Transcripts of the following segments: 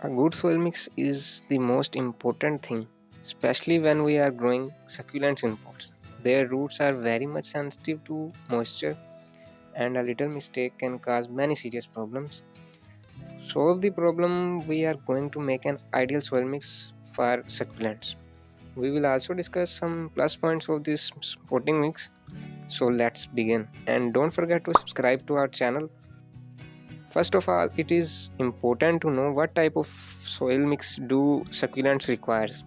A good soil mix is the most important thing, especially when we are growing succulents in pots. Their roots are very much sensitive to moisture, and a little mistake can cause many serious problems. To solve the problem, we are going to make an ideal soil mix for succulents. We will also discuss some plus points of this potting mix. So let's begin, and don't forget to subscribe to our channel. First of all, it is important to know what type of soil mix do succulents requires.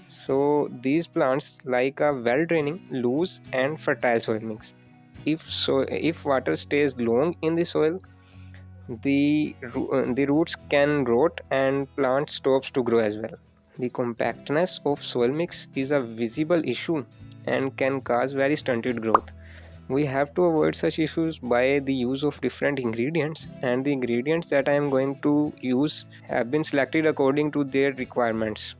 So these plants like a well draining, loose and fertile soil mix. If water stays long in the soil, the roots can rot and plant stops to grow as well. The compactness of soil mix is a visible issue and can cause very stunted growth. We have to avoid such issues by the use of different ingredients, and the ingredients that I am going to use have been selected according to their requirements.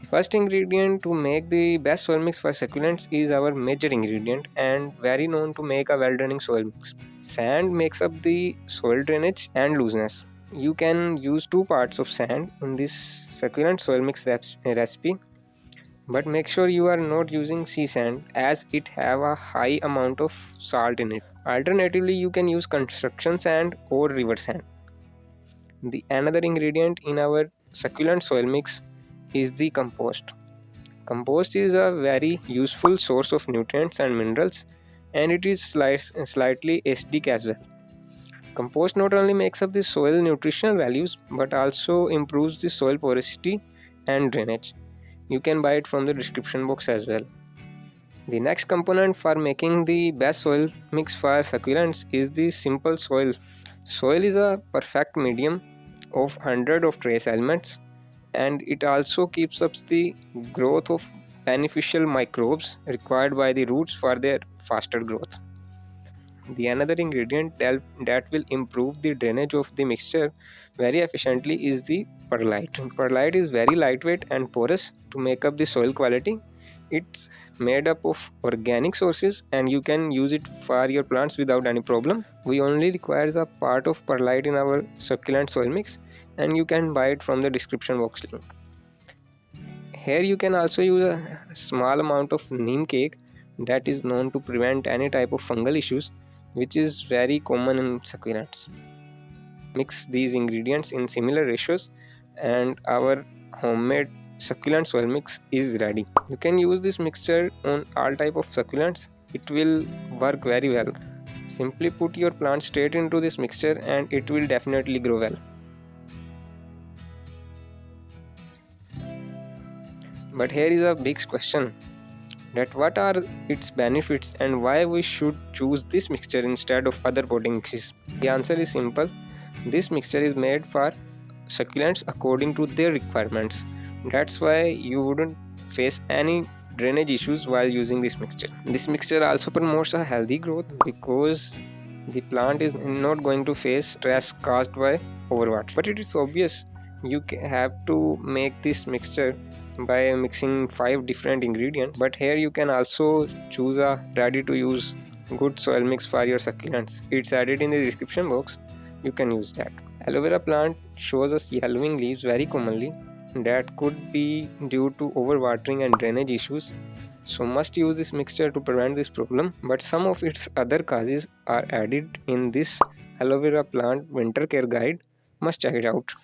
The first ingredient to make the best soil mix for succulents is our major ingredient and very known to make a well draining soil mix. Sand makes up the soil drainage and looseness. You can use 2 parts of sand in this succulent soil mix recipe, but make sure you are not using sea sand as it have a high amount of salt in it. Alternatively, you can use construction sand or river sand. The another ingredient in our succulent soil mix is the compost. Compost is a very useful source of nutrients and minerals, and it is slightly acidic as well. Compost not only makes up the soil nutritional values but also improves the soil porosity and drainage. You can buy it from the description box as well. The next component for making the best soil mix for succulents is the simple soil. Soil is a perfect medium of 100 of trace elements, and it also keeps up the growth of beneficial microbes required by the roots for their faster growth. The another ingredient that will improve the drainage of the mixture very efficiently is the perlite. Perlite is very lightweight and porous to make up the soil quality. It's made up of organic sources and you can use it for your plants without any problem. We only require a part of perlite in our succulent soil mix, and you can buy it from the description box link. Here you can also use a small amount of neem cake that is known to prevent any type of fungal issues, which is very common in succulents. Mix these ingredients in similar ratios and our homemade succulent soil mix is ready. You can use this mixture on all type of succulents. It will work very well. Simply put your plant straight into this mixture and it will definitely grow well. But here is a big question, that what are its benefits and why we should choose this mixture instead of other potting mixes. The answer is simple. This mixture is made for succulents according to their requirements. That's why you wouldn't face any drainage issues while using this mixture. This mixture also promotes a healthy growth because the plant is not going to face stress caused by overwater. But it is obvious you have to make this mixture by mixing 5 different ingredients, but here you can also choose a ready to use good soil mix for your succulents. It's added in the description box. You can use that. Aloe vera plant shows us yellowing leaves very commonly. That could be due to overwatering and drainage issues, so must use this mixture to prevent this problem. But some of its other causes are added in this aloe vera plant winter care guide. Must check it out.